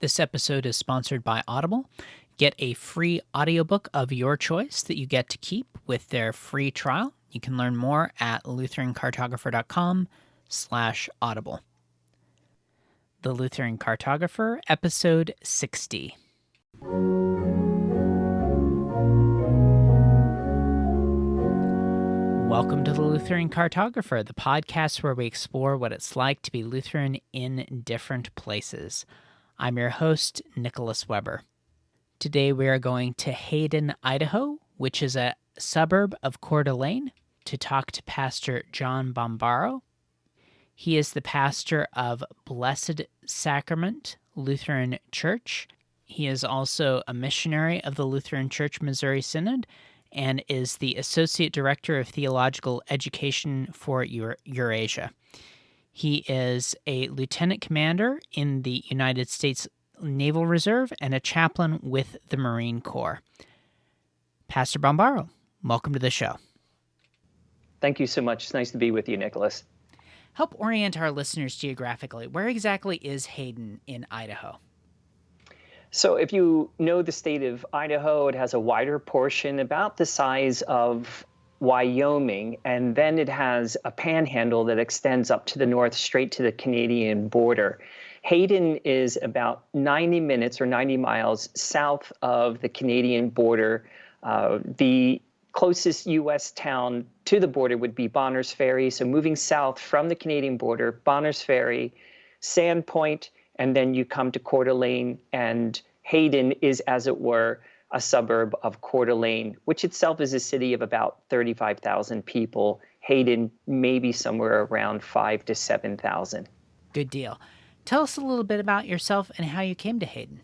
This episode is sponsored by Audible. Get a free audiobook of your choice that you get to keep with their free trial. You can learn more at lutherancartographer.com/audible. The Lutheran Cartographer, Episode 60. Welcome to the Lutheran Cartographer, the podcast where we explore what it's like to be Lutheran in different places. I'm your host, Nicholas Weber. Today we are going to Hayden, Idaho, which is a suburb of Coeur d'Alene, to talk to Pastor John Bombaro. He is the pastor of Blessed Sacrament Lutheran Church. He is also a missionary of the Lutheran Church Missouri Synod and is the Associate Director of Theological Education for Eurasia. He is a lieutenant commander in the United States Naval Reserve and a chaplain with the Marine Corps. Pastor Bombaro, welcome to the show. Thank you so much. It's nice to be with you, Nicholas. Help orient our listeners geographically. Where exactly is Hayden in Idaho? So if you know the state of Idaho, it has a wider portion about the size of Wyoming, and then it has a panhandle that extends up to the north straight to the Canadian border. Hayden is about 90 minutes or 90 miles south of the Canadian border. The closest U.S. town to the border would be Bonners Ferry. So moving south from the Canadian border, Bonners Ferry, Sandpoint, and then you come to Coeur d'Alene, and Hayden is, as it were, a suburb of Coeur d'Alene, which itself is a city of about 35,000 people. Hayden maybe somewhere around 5,000 to 7,000. Good deal. Tell us a little bit about yourself and how you came to Hayden.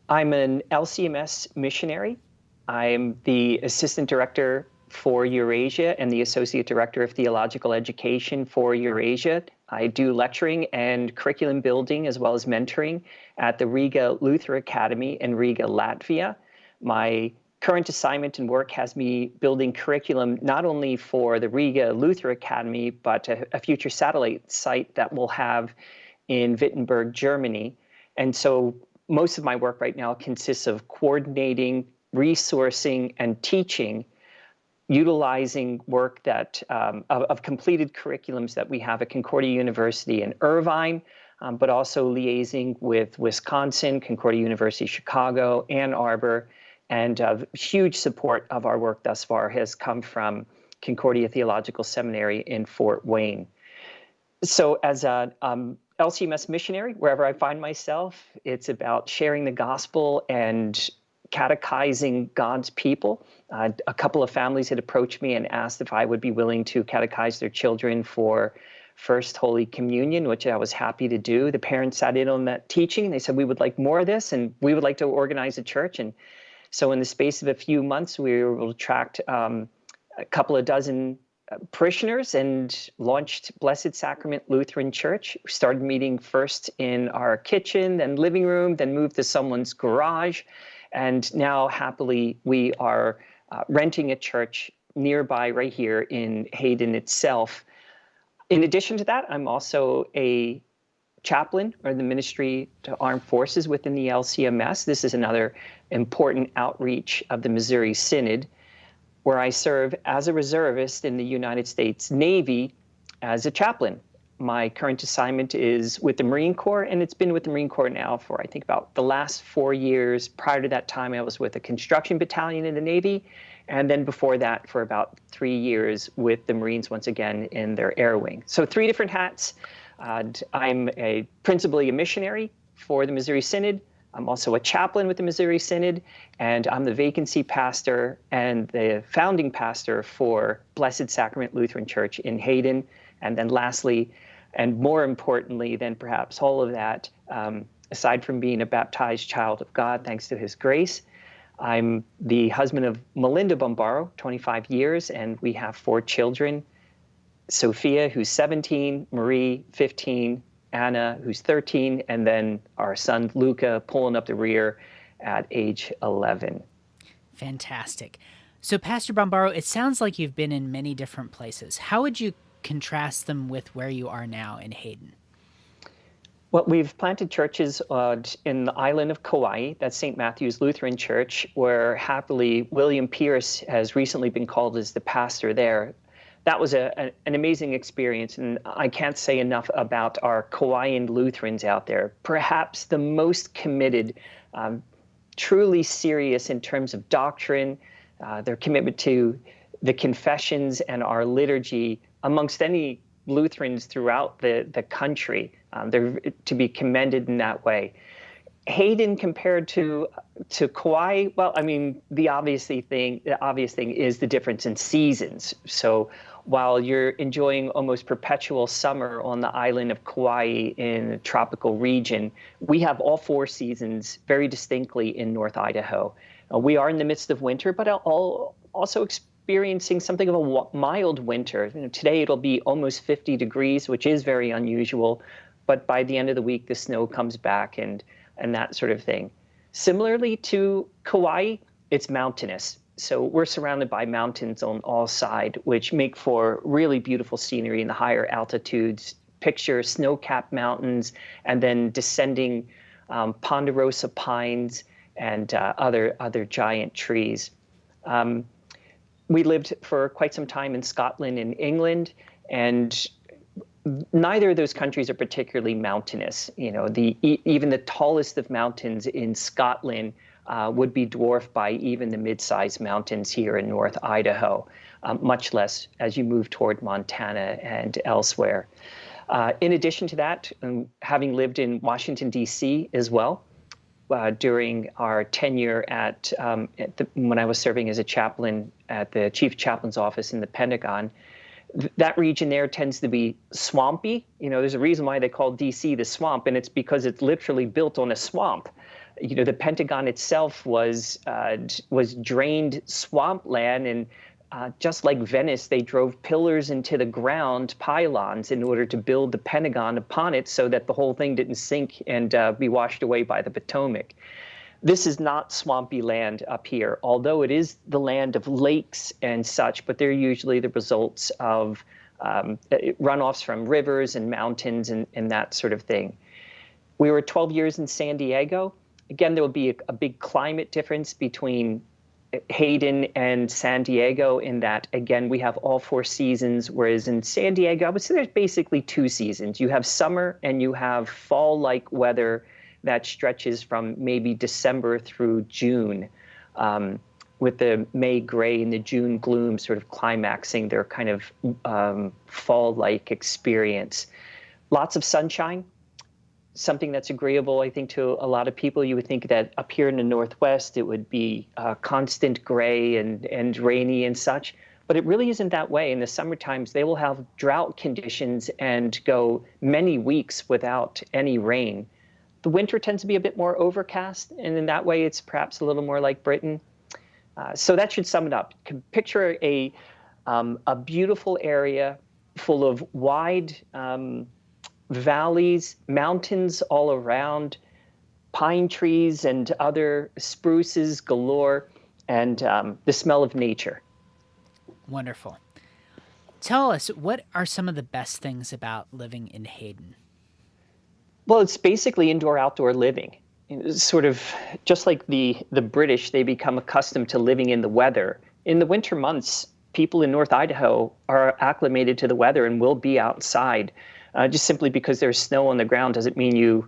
I'm an LCMS missionary. I'm the assistant director for Eurasia and the associate director of theological education for Eurasia. I do lecturing and curriculum building as well as mentoring at the Riga Lutheran Academy in Riga, Latvia. My current assignment and work has me building curriculum not only for the Riga Lutheran Academy, but a future satellite site that we'll have in Wittenberg, Germany. And so most of my work right now consists of coordinating, resourcing, and teaching, utilizing work that of completed curriculums that we have at Concordia University in Irvine, but also liaising with Wisconsin, Concordia University, Chicago, Ann Arbor, and huge support of our work thus far has come from Concordia Theological Seminary in Fort Wayne. So as a LCMS missionary, wherever I find myself, it's about sharing the gospel and catechizing God's people. A couple of families had approached me and asked if I would be willing to catechize their children for First Holy Communion, which I was happy to do. The parents sat in on that teaching. They said, we would like more of this, and we would like to organize a church. And so in the space of a few months, we were able to attract a couple of dozen parishioners and launched Blessed Sacrament Lutheran Church. We started meeting first in our kitchen, then living room, then moved to someone's garage. And now, happily, we are renting a church nearby right here in Hayden itself. In addition to that, I'm also a chaplain or the Ministry to Armed Forces within the LCMS. This is another important outreach of the Missouri Synod, where I serve as a reservist in the United States Navy as a chaplain. My current assignment is with the Marine Corps, and it's been with the Marine Corps now for, I think, about the last 4 years. Prior to that time, I was with a construction battalion in the Navy, and then before that for about 3 years with the Marines once again in their air wing. So 3 different hats. I'm principally a missionary for the Missouri Synod. I'm also a chaplain with the Missouri Synod, and I'm the vacancy pastor and the founding pastor for Blessed Sacrament Lutheran Church in Hayden. And then lastly, and more importantly than perhaps all of that, aside from being a baptized child of God, thanks to his grace, I'm the husband of Melinda Bombaro, 25 years, and we have 4 children. Sophia, who's 17, Marie, 15, Anna, who's 13, and then our son, Luca, pulling up the rear at age 11. Fantastic. So, Pastor Bombaro, it sounds like you've been in many different places. How would you contrast them with where you are now in Hayden? Well, we've planted churches in the island of Kauai. That's St. Matthew's Lutheran Church, where happily William Pierce has recently been called as the pastor there. That was an amazing experience, and I can't say enough about our Kauaian Lutherans out there. Perhaps the most committed, truly serious in terms of doctrine, their commitment to the confessions and our liturgy amongst any Lutherans throughout the country. They're to be commended in that way. Hayden compared to Kauai, well, I mean, the obvious thing is the difference in seasons. So while you're enjoying almost perpetual summer on the island of Kauai in a tropical region, we have all four seasons very distinctly in North Idaho. We are in the midst of winter, but also experiencing something of a mild winter. Today it'll be almost 50 degrees, which is very unusual, but by the end of the week, the snow comes back and that sort of thing. Similarly to Kauai, it's mountainous. So we're surrounded by mountains on all sides, which make for really beautiful scenery in the higher altitudes. Picture snow-capped mountains and then descending ponderosa pines and other giant trees. We lived for quite some time in Scotland and England, and neither of those countries are particularly mountainous. Even the tallest of mountains in Scotland would be dwarfed by even the mid-sized mountains here in North Idaho, much less as you move toward Montana and elsewhere. In addition to that, having lived in Washington, D.C. as well, during our tenure when I was serving as a chaplain at the Chief Chaplain's office in the Pentagon, that region there tends to be swampy. There's a reason why they call D.C. the swamp, and it's because it's literally built on a swamp. The Pentagon itself was drained swampland, and just like Venice, they drove pillars into the ground, pylons, in order to build the Pentagon upon it so that the whole thing didn't sink and be washed away by the Potomac. This is not swampy land up here, although it is the land of lakes and such, but they're usually the results of runoffs from rivers and mountains and that sort of thing. We were 12 years in San Diego. Again, there will be a big climate difference between Hayden and San Diego in that, again, we have all four seasons, whereas in San Diego, I would say there's basically two seasons. You have summer and you have fall-like weather that stretches from maybe December through June, with the May gray and the June gloom sort of climaxing their kind of fall-like experience. Lots of sunshine. Something that's agreeable, I think, to a lot of people. You would think that up here in the Northwest, it would be constant gray and rainy and such, but it really isn't that way. In the summer times, they will have drought conditions and go many weeks without any rain. The winter tends to be a bit more overcast, and in that way, it's perhaps a little more like Britain. So that should sum it up. Picture a beautiful area full of wide valleys, mountains all around, pine trees and other spruces galore, and the smell of nature. Wonderful. Tell us, what are some of the best things about living in Hayden? Well, it's basically indoor-outdoor living. It's sort of just like the British, they become accustomed to living in the weather. In the winter months, people in North Idaho are acclimated to the weather and will be outside. Just simply because there's snow on the ground doesn't mean you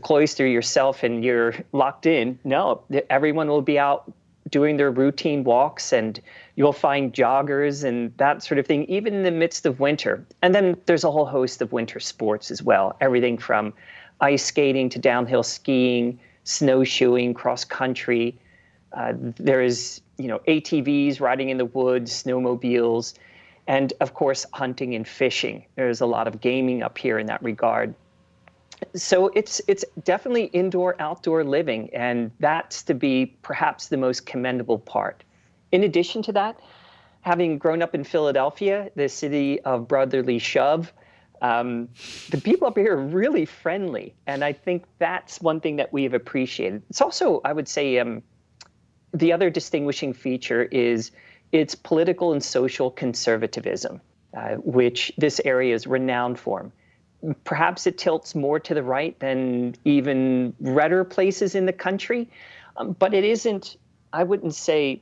cloister yourself and you're locked in. No, everyone will be out doing their routine walks, and you'll find joggers and that sort of thing, even in the midst of winter. And then there's a whole host of winter sports as well, everything from ice skating to downhill skiing, snowshoeing, cross country. There is, ATVs, riding in the woods, snowmobiles, and of course, hunting and fishing. There's a lot of gaming up here in that regard. So it's definitely indoor-outdoor living, and that's to be perhaps the most commendable part. In addition to that, having grown up in Philadelphia, the city of brotherly shove, the people up here are really friendly, and I think that's one thing that we have appreciated. It's also, I would say, the other distinguishing feature is its political and social conservatism, which this area is renowned for. Perhaps it tilts more to the right than even redder places in the country, but it isn't, I wouldn't say,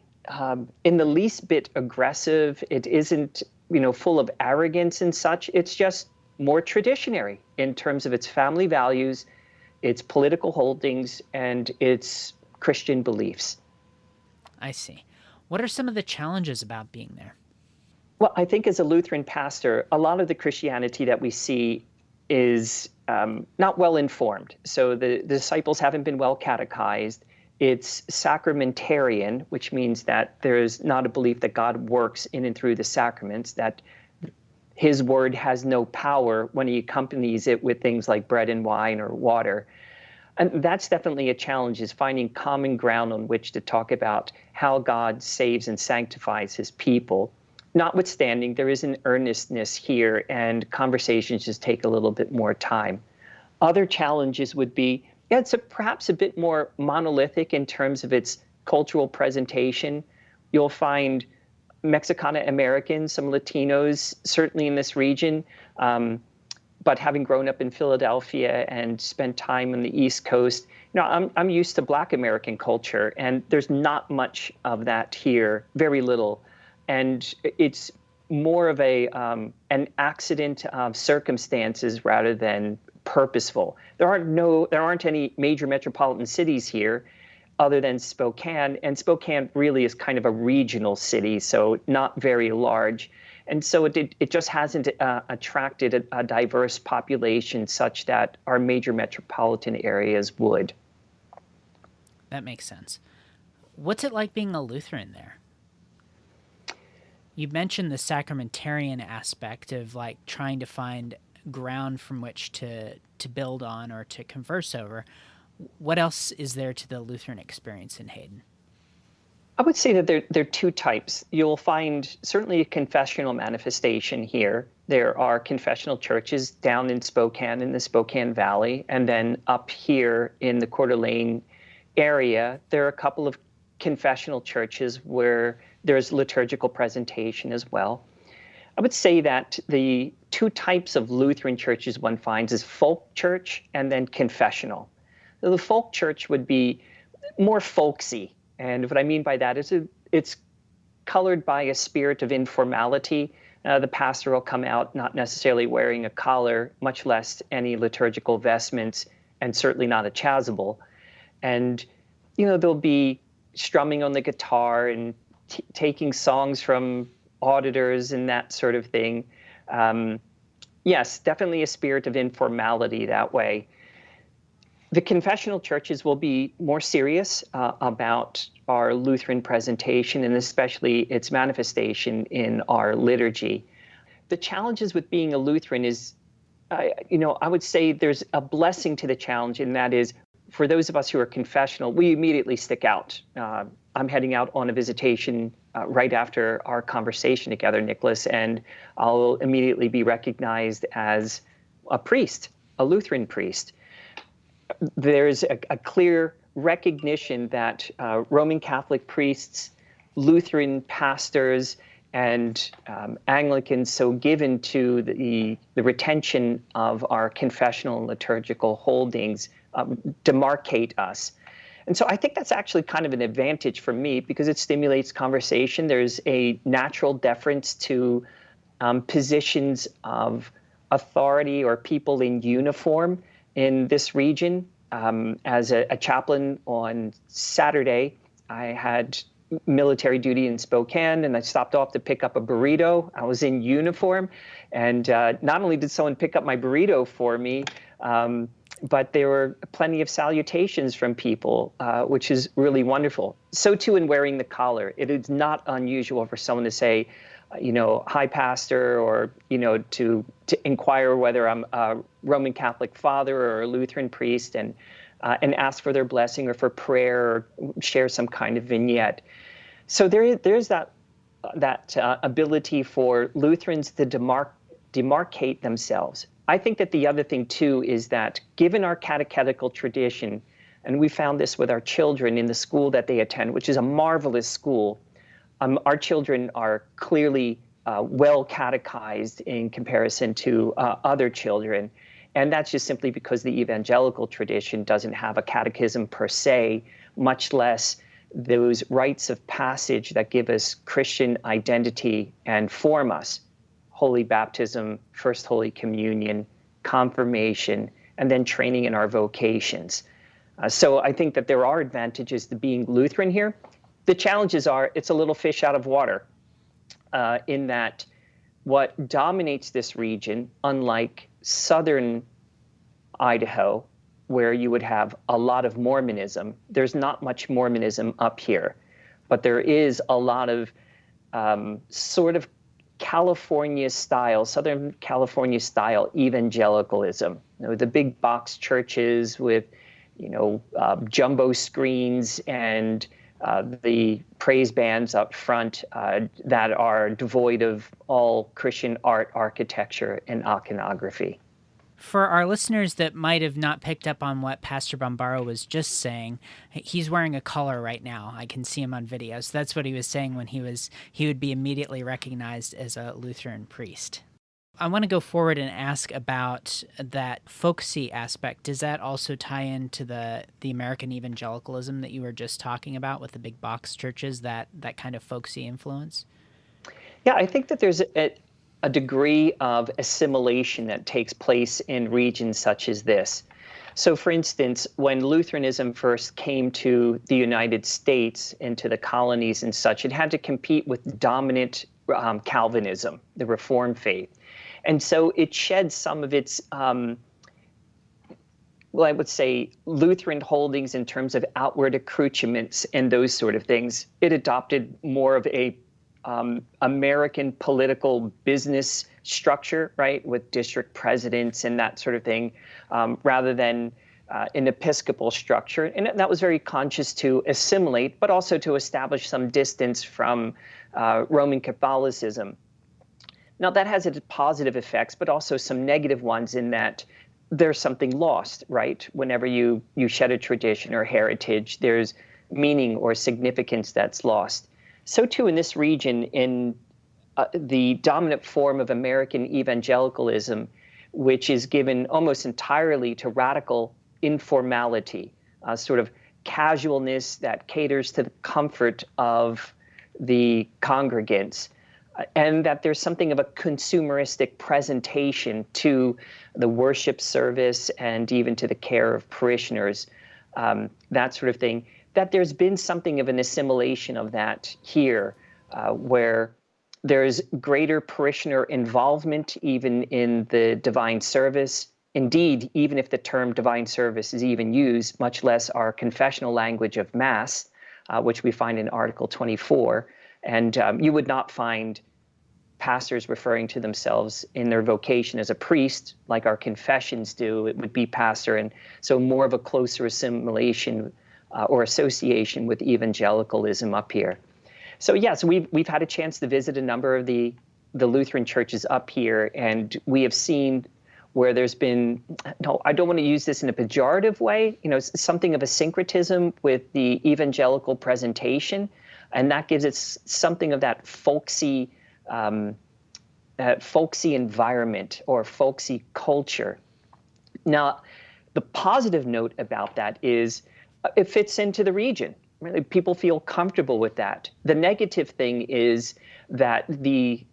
in the least bit aggressive. It isn't, full of arrogance and such. It's just more traditionary in terms of its family values, its political holdings, and its Christian beliefs. I see. What are some of the challenges about being there? Well, I think as a Lutheran pastor, a lot of the Christianity that we see is not well informed. So the disciples haven't been well catechized. It's sacramentarian, which means that there's not a belief that God works in and through the sacraments, that his word has no power when he accompanies it with things like bread and wine or water. And that's definitely a challenge, is finding common ground on which to talk about how God saves and sanctifies his people. Notwithstanding, there is an earnestness here, and conversations just take a little bit more time. Other challenges would be, it's perhaps a bit more monolithic in terms of its cultural presentation. You'll find Mexicana Americans, some Latinos, certainly in this region, but having grown up in Philadelphia and spent time on the East Coast, I'm used to Black American culture, and there's not much of that here, very little. And it's more of an accident of circumstances rather than purposeful. There aren't any major metropolitan cities here other than Spokane, and Spokane really is kind of a regional city, so not very large. And so it just hasn't attracted a diverse population such that our major metropolitan areas would. That makes sense. What's it like being a Lutheran there? You mentioned the sacramentarian aspect of like trying to find ground from which to build on or to converse over. What else is there to the Lutheran experience in Hayden? I would say that there are two types. You'll find certainly a confessional manifestation here. There are confessional churches down in Spokane, in the Spokane Valley, and then up here in the Coeur d'Alene area, there are a couple of confessional churches where there's liturgical presentation as well. I would say that the two types of Lutheran churches one finds is folk church and then confessional. So the folk church would be more folksy. And what I mean by that is it's colored by a spirit of informality. The pastor will come out not necessarily wearing a collar, much less any liturgical vestments, and certainly not a chasuble. And, there'll be strumming on the guitar and taking songs from auditors and that sort of thing. Yes, definitely a spirit of informality that way. The confessional churches will be more serious about our Lutheran presentation, and especially its manifestation in our liturgy. The challenges with being a Lutheran is, I would say there's a blessing to the challenge, and that is, for those of us who are confessional, we immediately stick out. I'm heading out on a visitation right after our conversation together, Nicholas, and I'll immediately be recognized as a priest, a Lutheran priest. There's a clear recognition that Roman Catholic priests, Lutheran pastors, and Anglicans so given to the retention of our confessional and liturgical holdings demarcate us. And so I think that's actually kind of an advantage for me because it stimulates conversation. There's a natural deference to positions of authority or people in uniform in this region. As a chaplain on Saturday, I had military duty in Spokane, and I stopped off to pick up a burrito. I was in uniform, and not only did someone pick up my burrito for me, but there were plenty of salutations from people, which is really wonderful. So too in wearing the collar. It is not unusual for someone to say, hi, pastor, or, to inquire whether I'm a Roman Catholic father or a Lutheran priest, and ask for their blessing or for prayer or share some kind of vignette. So there's that ability for Lutherans to demarcate themselves. I think that the other thing, too, is that given our catechetical tradition, and we found this with our children in the school that they attend, which is a marvelous school, our children are clearly well catechized in comparison to other children. And that's just simply because the evangelical tradition doesn't have a catechism per se, much less those rites of passage that give us Christian identity and form us: holy baptism, first Holy Communion, confirmation, and then training in our vocations. So I think that there are advantages to being Lutheran here. The challenges are it's a little fish out of water, in that what dominates this region, unlike southern Idaho, where you would have a lot of Mormonism, there's not much Mormonism up here, but there is a lot of sort of California style, Southern California style evangelicalism. The big box churches with, jumbo screens and the praise bands up front that are devoid of all Christian art, architecture, and iconography. For our listeners that might have not picked up on what Pastor Bombaro was just saying, he's wearing a collar right now. I can see him on video. So that's what he was saying when he would be immediately recognized as a Lutheran priest. I want to go forward and ask about that folksy aspect. Does that also tie into the American evangelicalism that you were just talking about with the big box churches, that kind of folksy influence? Yeah, I think that there's a degree of assimilation that takes place in regions such as this. So, for instance, when Lutheranism first came to the United States, into the colonies and such, it had to compete with dominant Calvinism, the Reformed faith. And so it shed some of its, I would say, Lutheran holdings in terms of outward accoutrements and those sort of things. It adopted more of a American political business structure, right, with district presidents and that sort of thing, rather than an Episcopal structure. And that was very conscious to assimilate, but also to establish some distance from Roman Catholicism. Now, that has its positive effects, but also some negative ones, in that there's something lost, right? Whenever you shed a tradition or heritage, there's meaning or significance that's lost. So too in this region, in the dominant form of American evangelicalism, which is given almost entirely to radical informality, sort of casualness that caters to the comfort of the congregants, and that there's something of a consumeristic presentation to the worship service and even to the care of parishioners, that sort of thing, that there's been something of an assimilation of that here, where there's greater parishioner involvement even in the divine service. Indeed, even if the term divine service is even used, much less our confessional language of Mass, which we find in Article 24. And you would not find pastors referring to themselves in their vocation as a priest, like our confessions do. It would be pastor. And so more of a closer assimilation or association with evangelicalism up here. So yes, we've had a chance to visit a number of the Lutheran churches up here, and we have seen where there's been, no, I don't want to use this in a pejorative way, something of a syncretism with the evangelical presentation, and that gives it something of that folksy environment or folksy culture. Now, the positive note about that is it fits into the region. Really, people feel comfortable with that. The negative thing is that the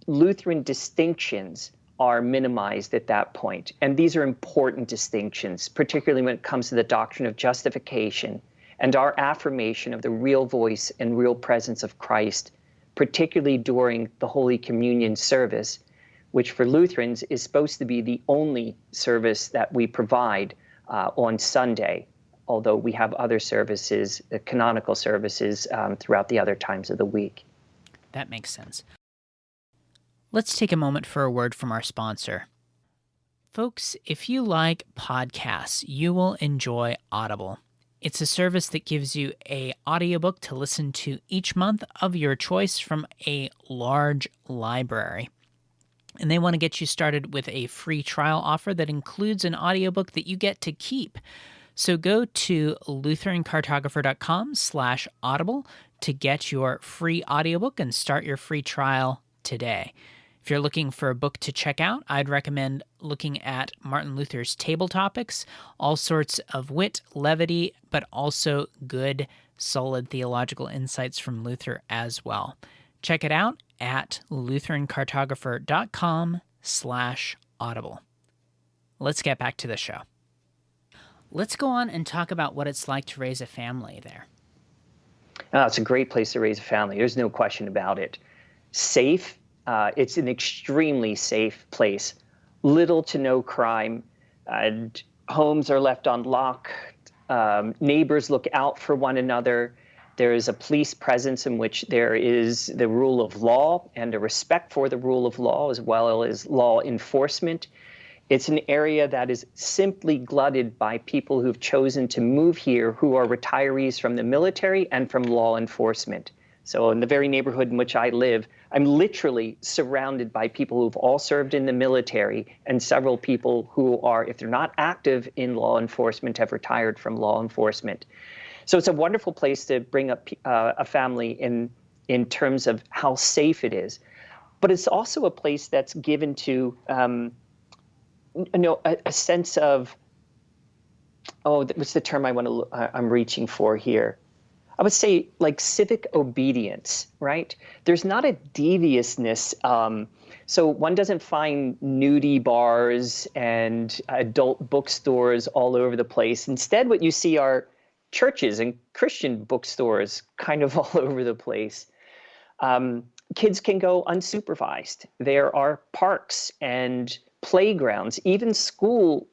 Lutheran distinctions are minimized at that point. And these are important distinctions, particularly when it comes to the doctrine of justification and our affirmation of the real voice and real presence of Christ, particularly during the Holy Communion service, which for Lutherans is supposed to be the only service that we provide on Sunday, although we have other services, canonical services, throughout the other times of the week. That makes sense. Let's take a moment for a word from our sponsor. Folks, if you like podcasts, you will enjoy Audible. It's a service that gives you an audiobook to listen to each month of your choice from a large library. And they want to get you started with a free trial offer that includes an audiobook that you get to keep. So go to lutherancartographer.com/audible to get your free audiobook and start your free trial today. If you're looking for a book to check out, I'd recommend looking at Martin Luther's Table Topics, all sorts of wit, levity, but also good, solid theological insights from Luther as well. Check it out at lutherancartographer.com/audible. Let's get back to the show. Let's go on and talk about what it's like to raise a family there. It's a great place to raise a family. There's no question about it. Safe. It's an extremely safe place. Little to no crime. And homes are left on lock. Neighbors look out for one another. There is a police presence in which there is the rule of law and a respect for the rule of law as well as law enforcement. It's an area that is simply glutted by people who've chosen to move here who are retirees from the military and from law enforcement. So in the very neighborhood in which I live, I'm literally surrounded by people who've all served in the military and several people who are, if they're not active in law enforcement, have retired from law enforcement. So it's a wonderful place to bring up a family in terms of how safe it is. But it's also a place that's given to a sense of, what's the term I'm reaching for here? I would say like civic obedience, right? There's not a deviousness. So one doesn't find nudie bars and adult bookstores all over the place. Instead, what you see are churches and Christian bookstores kind of all over the place. Kids can go unsupervised. There are parks and playgrounds. Even school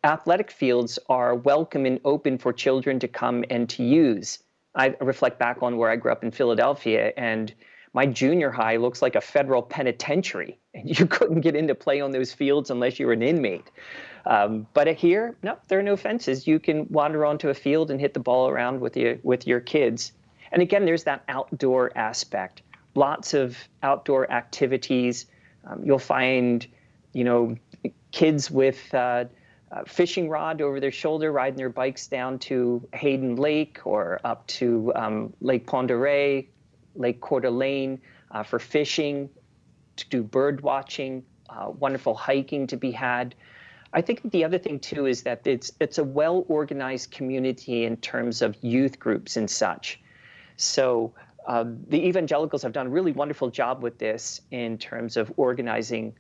athletic fields are welcome and open for children to come and to use. I reflect back on where I grew up in Philadelphia, and my junior high looks like a federal penitentiary, and you couldn't get in to play on those fields unless you were an inmate. But here, no, there are no fences. You can wander onto a field and hit the ball around with your kids. And again, there's that outdoor aspect. Lots of outdoor activities. You'll find, kids with fishing rod over their shoulder, riding their bikes down to Hayden Lake or up to Lake Pend Oreille, Lake Coeur d'Alene for fishing, to do bird watching, wonderful hiking to be had. I think the other thing too is that it's a well-organized community in terms of youth groups and such. So the evangelicals have done a really wonderful job with this in terms of organizing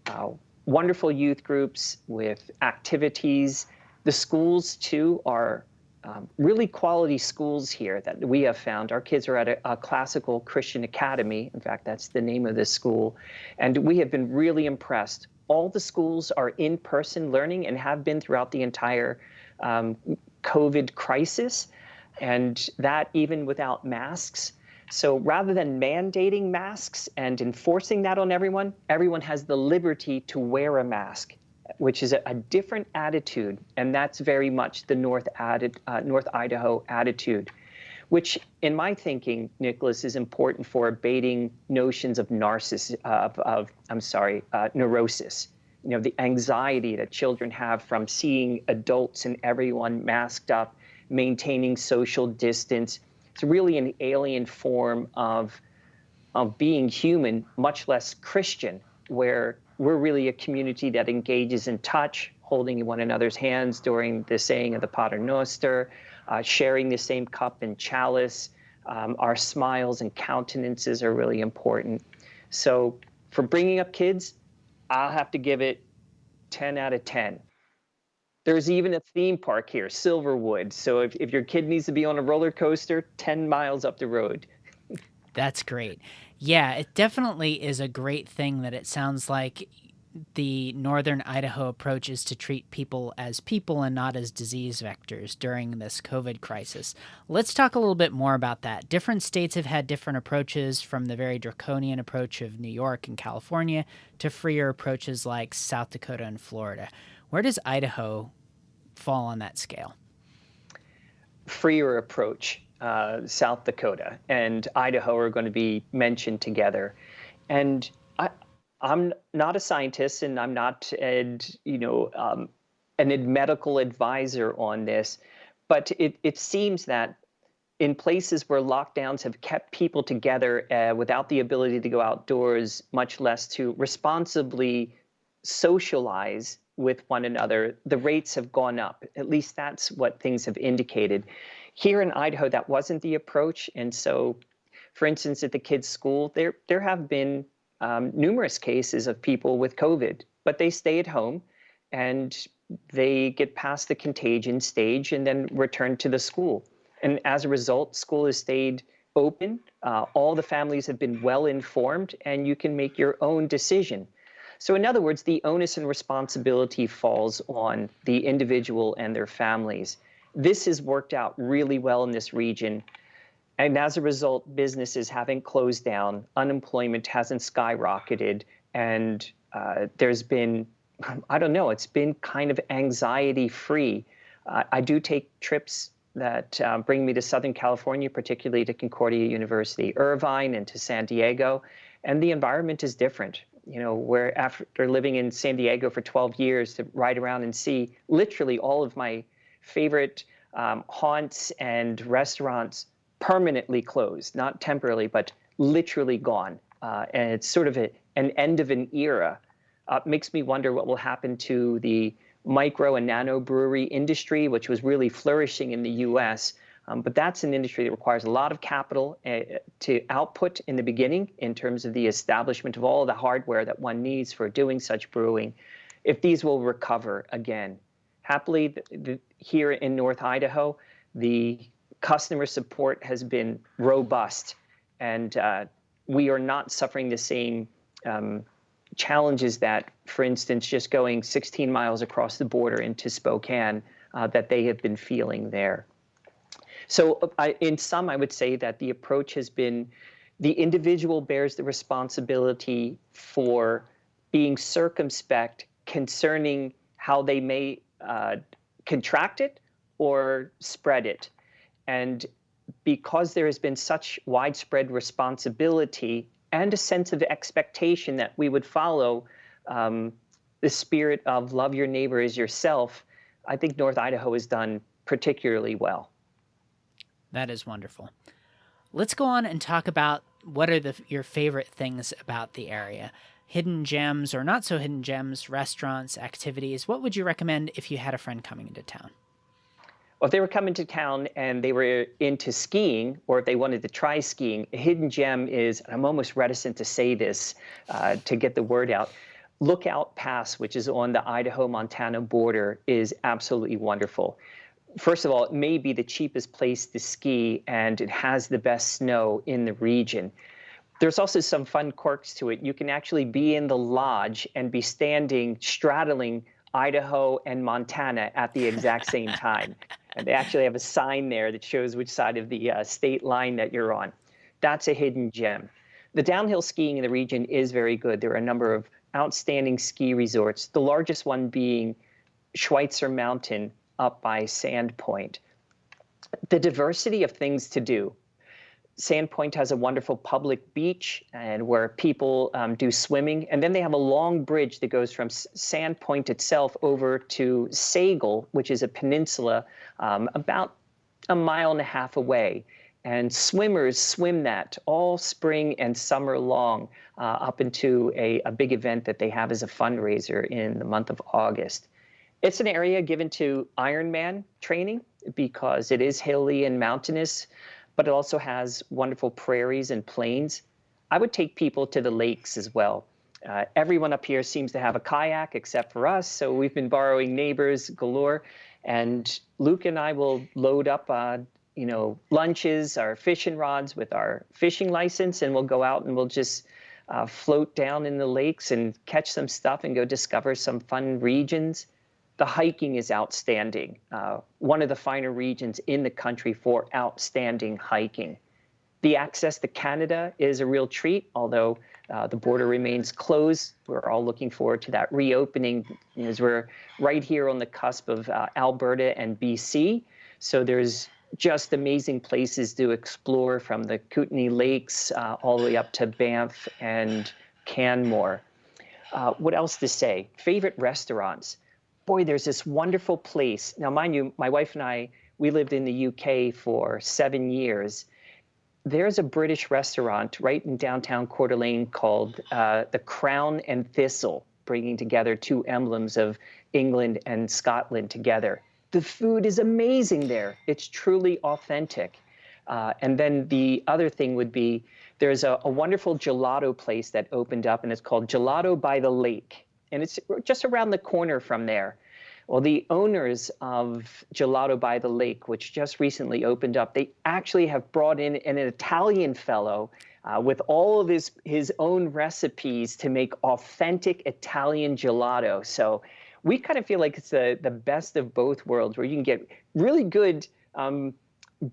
wonderful youth groups with activities. The schools, too, are really quality schools here that we have found. Our kids are at a classical Christian academy. In fact, that's the name of this school. And we have been really impressed. All the schools are in-person learning and have been throughout the entire COVID crisis, and that even without masks. So rather than mandating masks and enforcing that on everyone, everyone has the liberty to wear a mask, which is a different attitude. And that's very much the North Idaho attitude, which in my thinking, Nicholas, is important for abating notions of neurosis, the anxiety that children have from seeing adults and everyone masked up, maintaining social distance. It's really an alien form of being human, much less Christian, where we're really a community that engages in touch, holding one another's hands during the saying of the Pater Noster, sharing the same cup and chalice. Our smiles and countenances are really important. So for bringing up kids, I'll have to give it 10 out of 10. There's even a theme park here, Silverwood. So if your kid needs to be on a roller coaster, 10 miles up the road. That's great. Yeah, it definitely is a great thing that it sounds like the Northern Idaho approach is to treat people as people and not as disease vectors during this COVID crisis. Let's talk a little bit more about that. Different states have had different approaches, from the very draconian approach of New York and California to freer approaches like South Dakota and Florida. Where does Idaho fall on that scale? Freer approach. South Dakota and Idaho are going to be mentioned together. And I'm not a scientist, and I'm not a medical advisor on this, but it seems that in places where lockdowns have kept people together without the ability to go outdoors, much less to responsibly socialize with one another, the rates have gone up. At least that's what things have indicated. Here in Idaho, that wasn't the approach. And so, for instance, at the kids' school, there have been numerous cases of people with COVID, but they stay at home and they get past the contagion stage and then return to the school. And as a result, school has stayed open. All the families have been well informed, and you can make your own decision. So in other words, the onus and responsibility falls on the individual and their families. This has worked out really well in this region. And as a result, businesses haven't closed down, unemployment hasn't skyrocketed, and there's been, I don't know, it's been kind of anxiety-free. I do take trips that bring me to Southern California, particularly to Concordia University, Irvine, and to San Diego, and the environment is different. You know, where after living in San Diego for 12 years, to ride around and see literally all of my favorite haunts and restaurants permanently closed, not temporarily, but literally gone. And it's sort of an end of an era. Makes me wonder what will happen to the micro and nano brewery industry, which was really flourishing in the US. But that's an industry that requires a lot of capital to output in the beginning in terms of the establishment of all the hardware that one needs for doing such brewing, if these will recover again. Happily, here in North Idaho, the customer support has been robust, and we are not suffering the same challenges that, for instance, just going 16 miles across the border into Spokane, that they have been feeling there. So in sum, I would say that the approach has been the individual bears the responsibility for being circumspect concerning how they may contract it or spread it. And because there has been such widespread responsibility and a sense of expectation that we would follow the spirit of love your neighbor as yourself, I think North Idaho has done particularly well. That is wonderful. Let's go on and talk about what are your favorite things about the area. Hidden gems or not so hidden gems, restaurants, activities. What would you recommend if you had a friend coming into town? Well, if they were coming to town and they were into skiing, or if they wanted to try skiing, a hidden gem is, and I'm almost reticent to say this to get the word out, Lookout Pass, which is on the Idaho-Montana border, is absolutely wonderful. First of all, it may be the cheapest place to ski, and it has the best snow in the region. There's also some fun quirks to it. You can actually be in the lodge and be straddling Idaho and Montana at the exact same time. And they actually have a sign there that shows which side of the state line that you're on. That's a hidden gem. The downhill skiing in the region is very good. There are a number of outstanding ski resorts, the largest one being Schweitzer Mountain up by Sandpoint. The diversity of things to do. Sandpoint has a wonderful public beach and where people do swimming. And then they have a long bridge that goes from Sandpoint itself over to Sagal, which is a peninsula about a mile and a half away. And swimmers swim that all spring and summer long up into a big event that they have as a fundraiser in the month of August. It's an area given to Ironman training because it is hilly and mountainous, but it also has wonderful prairies and plains. I would take people to the lakes as well. Everyone up here seems to have a kayak except for us, so we've been borrowing neighbors galore. And Luke and I will load up lunches, our fishing rods with our fishing license, and we'll go out and we'll just float down in the lakes and catch some stuff and go discover some fun regions. The hiking is outstanding. One of the finer regions in the country for outstanding hiking. The access to Canada is a real treat, although the border remains closed. We're all looking forward to that reopening as we're right here on the cusp of Alberta and BC. So there's just amazing places to explore from the Kootenay Lakes all the way up to Banff and Canmore. What else to say? Favorite restaurants. Boy, there's this wonderful place. Now, mind you, my wife and I, we lived in the UK for 7 years. There's a British restaurant right in downtown Coeur d'Alene called the Crown and Thistle, bringing together two emblems of England and Scotland together. The food is amazing there. It's truly authentic. And then the other thing would be there's a wonderful gelato place that opened up, and it's called Gelato by the Lake. And it's just around the corner from there. Well, the owners of Gelato by the Lake, which just recently opened up, they actually have brought in an Italian fellow with all of his own recipes to make authentic Italian gelato. So we kind of feel like it's the best of both worlds, where you can get really good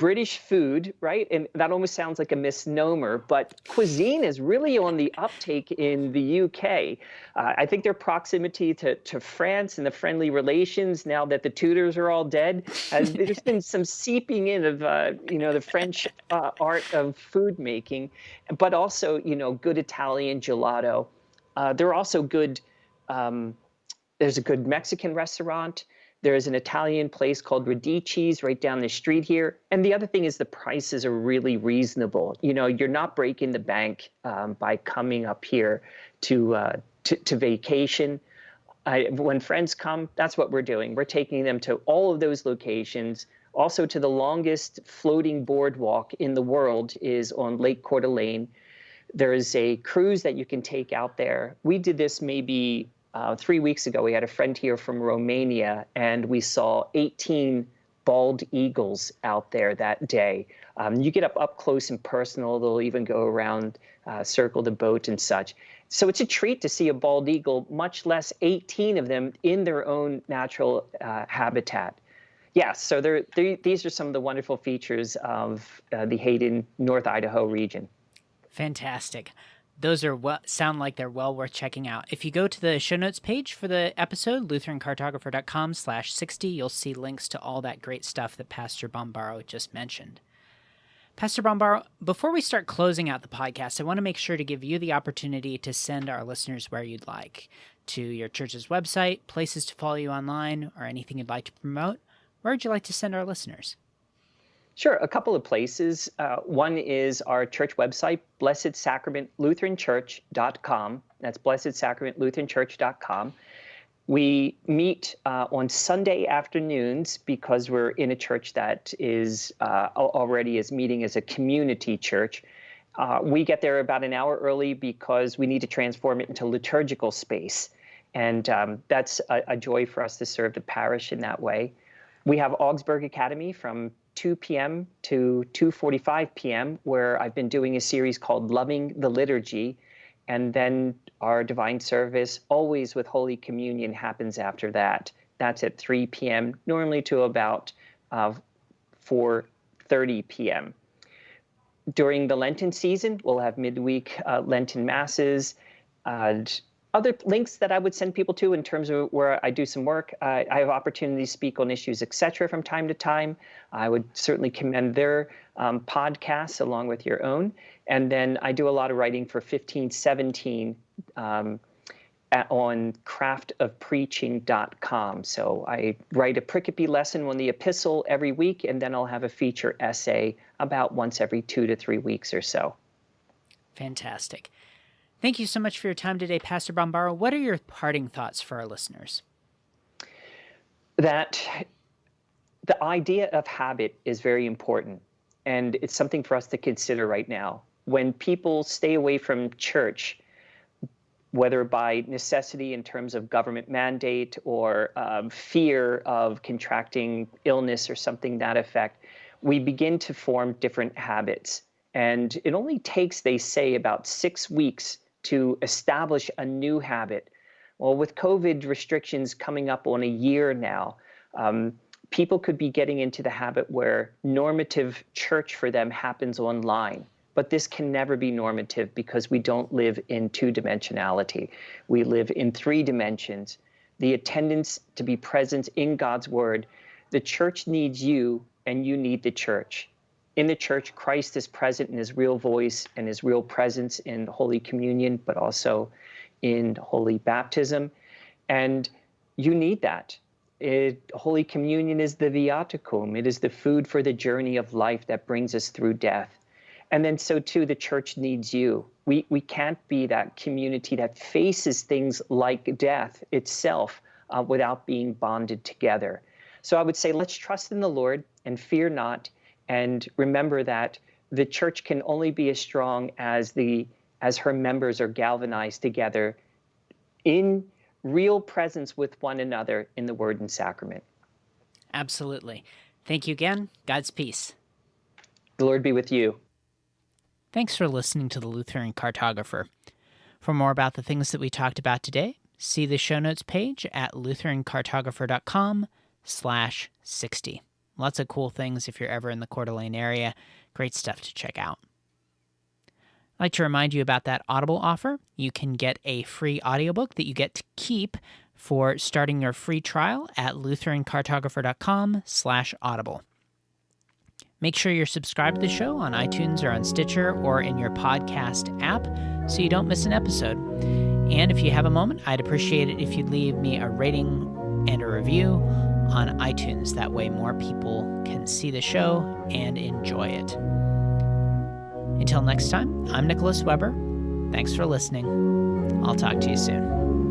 British food, right? And that almost sounds like a misnomer, but cuisine is really on the uptake in the UK. I think their proximity to France and the friendly relations, now that the Tudors are all dead, there's been some seeping in of, the French art of food making, but also, good Italian gelato. There are also good, there's a good Mexican restaurant. There's an Italian place called Radici's right down the street here. And the other thing is the prices are really reasonable. You're not breaking the bank by coming up here to vacation. When friends come, that's what we're doing. We're taking them to all of those locations. Also to the longest floating boardwalk in the world is on Lake Coeur d'Alene. There is a cruise that you can take out there. We did this maybe 3 weeks ago. We had a friend here from Romania, and we saw 18 bald eagles out there that day. You get up close and personal. They'll even go around, circle the boat and such. So it's a treat to see a bald eagle, much less 18 of them in their own natural habitat. Yeah, so these are some of the wonderful features of the Hayden, North Idaho region. Fantastic. Those sound like they're well worth checking out. If you go to the show notes page for the episode, LutheranCartographer.com/60, you'll see links to all that great stuff that Pastor Bombaro just mentioned. Pastor Bombaro, before we start closing out the podcast, I want to make sure to give you the opportunity to send our listeners where you'd like, to your church's website, places to follow you online, or anything you'd like to promote. Where would you like to send our listeners? Sure, a couple of places. One is our church website, blessedsacramentlutheranchurch.com. That's blessedsacramentlutheranchurch.com. We meet on Sunday afternoons because we're in a church that is already is meeting as a community church. We get there about an hour early because we need to transform it into liturgical space. And that's a joy for us to serve the parish in that way. We have Augsburg Academy from 2 p.m. to 2:45 p.m., where I've been doing a series called Loving the Liturgy. And then our divine service, always with Holy Communion, happens after that. That's at 3 p.m., normally to about 4:30 p.m. During the Lenten season, we'll have midweek Lenten masses. Other links that I would send people to in terms of where I do some work, I have opportunities to speak on issues, etc., from time to time. I would certainly commend their podcasts along with your own. And then I do a lot of writing for 1517 on craftofpreaching.com. So I write a pericope lesson on the epistle every week, and then I'll have a feature essay about once every 2 to 3 weeks or so. Fantastic. Thank you so much for your time today, Pastor Bombaro. What are your parting thoughts for our listeners? That the idea of habit is very important, and it's something for us to consider right now. When people stay away from church, whether by necessity in terms of government mandate or fear of contracting illness or something to that effect, we begin to form different habits. And it only takes, they say, about 6 weeks to establish a new habit. Well, with COVID restrictions coming up on a year now, people could be getting into the habit where normative church for them happens online. But this can never be normative because we don't live in 2-dimensionality. We live in 3 dimensions. The attendance to be present in God's word. The church needs you, and you need the church. In the church, Christ is present in his real voice and his real presence in Holy Communion, but also in Holy Baptism. And you need that. Holy Communion is the viaticum. It is the food for the journey of life that brings us through death. And then so too, the church needs you. We can't be that community that faces things like death itself without being bonded together. So I would say, let's trust in the Lord and fear not, and remember that the church can only be as strong as her members are galvanized together in real presence with one another in the Word and Sacrament. Absolutely. Thank you again. God's peace. The Lord be with you. Thanks for listening to the Lutheran Cartographer. For more about the things that we talked about today, see the show notes page at lutherancartographer.com/60. Lots of cool things if you're ever in the Coeur d'Alene area. Great stuff to check out. I'd like to remind you about that Audible offer. You can get a free audiobook that you get to keep for starting your free trial at lutherancartographer.com/audible. Make sure you're subscribed to the show on iTunes or on Stitcher or in your podcast app so you don't miss an episode. And if you have a moment, I'd appreciate it if you'd leave me a rating and a review on iTunes. That way more people can see the show and enjoy it. Until next time, I'm Nicholas Weber. Thanks for listening. I'll talk to you soon.